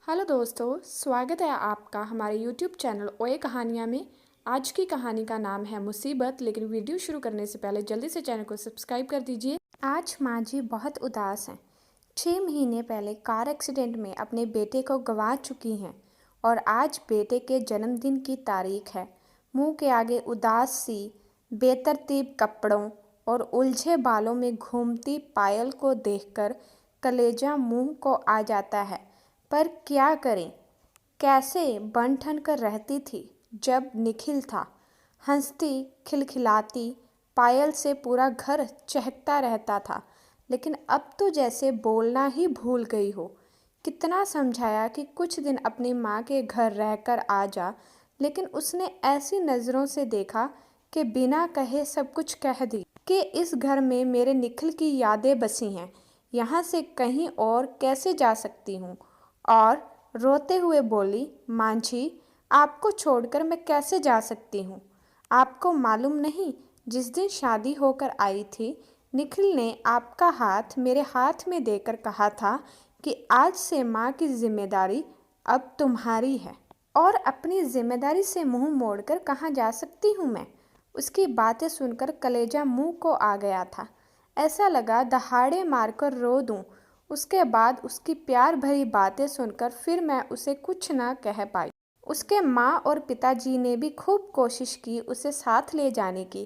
Hello दोस्तों, स्वागत है आपका हमारे यूट्यूब चैनल ओए कहानियाँ में। आज की कहानी का नाम है मुसीबत। लेकिन वीडियो शुरू करने से पहले जल्दी से चैनल को सब्सक्राइब कर दीजिए। आज माँ जी बहुत उदास हैं। 6 महीने पहले कार एक्सीडेंट में अपने बेटे को गंवा चुकी हैं और आज बेटे के जन्मदिन की तारीख है। मुंह के आगे उदास सी बेतरतीब कपड़ों और उलझे बालों में घूमती पायल को देखकर कलेजा मुंह को आ जाता है। पर क्या करें, कैसे बन ठन कर रहती थी जब निखिल था। हंसती खिलखिलाती पायल से पूरा घर चहकता रहता था, लेकिन अब तो जैसे बोलना ही भूल गई हो। कितना समझाया कि कुछ दिन अपनी माँ के घर रहकर आ जा, लेकिन उसने ऐसी नज़रों से देखा कि बिना कहे सब कुछ कह दी कि इस घर में मेरे निखिल की यादें बसी हैं, यहाँ से कहीं और कैसे जा सकती हूँ। और रोते हुए बोली, माँ जी, आपको छोड़कर मैं कैसे जा सकती हूँ। आपको मालूम नहीं, जिस दिन शादी होकर आई थी निखिल ने आपका हाथ मेरे हाथ में देकर कहा था कि आज से माँ की जिम्मेदारी अब तुम्हारी है। और अपनी जिम्मेदारी से मुंह मोड़कर कहाँ जा सकती हूँ मैं। उसकी बातें सुनकर कलेजा मुंह को आ गया था। ऐसा लगा दहाड़े मारकर रो दूँ। उसके बाद उसकी प्यार भरी बातें सुनकर फिर मैं उसे कुछ न कह पाई। उसके माँ और पिताजी ने भी खूब कोशिश की उसे साथ ले जाने की,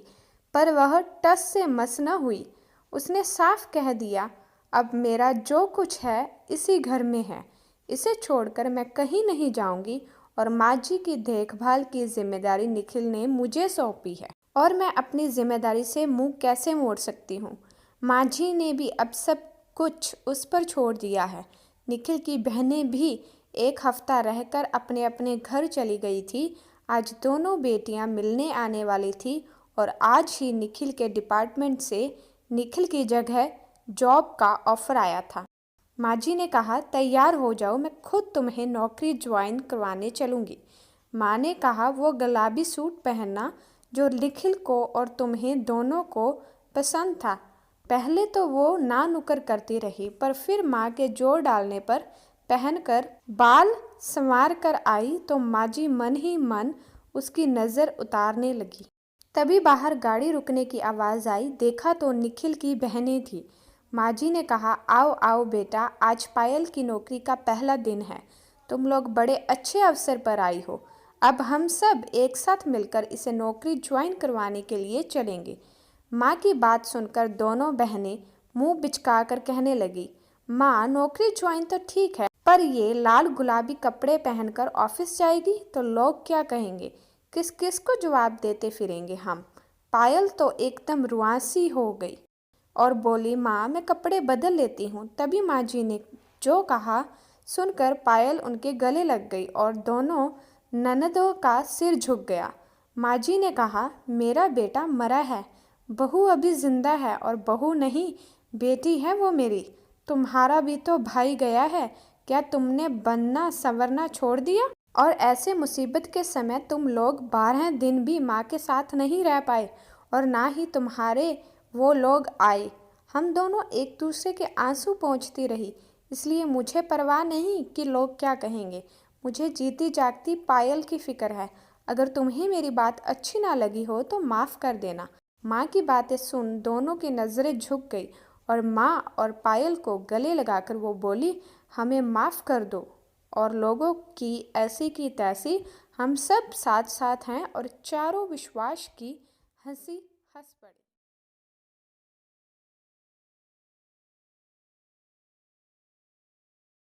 पर वह टस से मस न हुई। उसने साफ कह दिया, अब मेरा जो कुछ है इसी घर में है, इसे छोड़कर मैं कहीं नहीं जाऊंगी और माँ जी की देखभाल की जिम्मेदारी निखिल ने मुझे सौंपी है और मैं अपनी जिम्मेदारी से मुंह कैसे मोड़ सकती हूँ। माँ जी ने भी अब सब कुछ उस पर छोड़ दिया है। निखिल की बहनें भी एक हफ्ता रहकर अपने अपने घर चली गई थी। आज दोनों बेटियां मिलने आने वाली थी और आज ही निखिल के डिपार्टमेंट से निखिल की जगह जॉब का ऑफर आया था। माँ जी ने कहा, तैयार हो जाओ, मैं खुद तुम्हें नौकरी ज्वाइन करवाने चलूँगी। माँ ने कहा, वो गुलाबी सूट पहनना जो निखिल को और तुम्हें दोनों को पसंद था। पहले तो वो ना नुकर करती रही, पर फिर माँ के जोर डालने पर पहनकर बाल संवार कर आई तो माँ जी मन ही मन उसकी नज़र उतारने लगी। तभी बाहर गाड़ी रुकने की आवाज़ आई। देखा तो निखिल की बहनें थी। माँ जी ने कहा, आओ आओ बेटा, आज पायल की नौकरी का पहला दिन है। तुम लोग बड़े अच्छे अवसर पर आई हो। अब हम सब एक साथ मिलकर इसे नौकरी ज्वाइन करवाने के लिए चलेंगे। माँ की बात सुनकर दोनों बहनें मुंह बिचकाकर कहने लगी, माँ, नौकरी ज्वाइन तो ठीक है, पर ये लाल गुलाबी कपड़े पहनकर ऑफिस जाएगी तो लोग क्या कहेंगे, किस किस को जवाब देते फिरेंगे हम। पायल तो एकदम रुआंसी हो गई और बोली, माँ, मैं कपड़े बदल लेती हूँ। तभी माँ जी ने जो कहा सुनकर पायल उनके गले लग गई और दोनों ननदों का सिर झुक गया। माँ जी ने कहा, मेरा बेटा मरा है, बहू अभी जिंदा है और बहू नहीं, बेटी है वो मेरी। तुम्हारा भी तो भाई गया है, क्या तुमने बनना संवरना छोड़ दिया। और ऐसे मुसीबत के समय तुम लोग 12 दिन भी माँ के साथ नहीं रह पाए और ना ही तुम्हारे वो लोग आए। हम दोनों एक दूसरे के आंसू पोंछती रही, इसलिए मुझे परवाह नहीं कि लोग क्या कहेंगे। मुझे जीती जागती पायल की फिक्र है। अगर तुम्हें मेरी बात अच्छी ना लगी हो तो माफ़ कर देना। माँ की बातें सुन दोनों की नज़रें झुक गई और माँ और पायल को गले लगाकर वो बोली, हमें माफ़ कर दो। और लोगों की ऐसी की तैसी हम सब साथ साथ हैं और चारों विश्वास की हंसी हंस पड़े।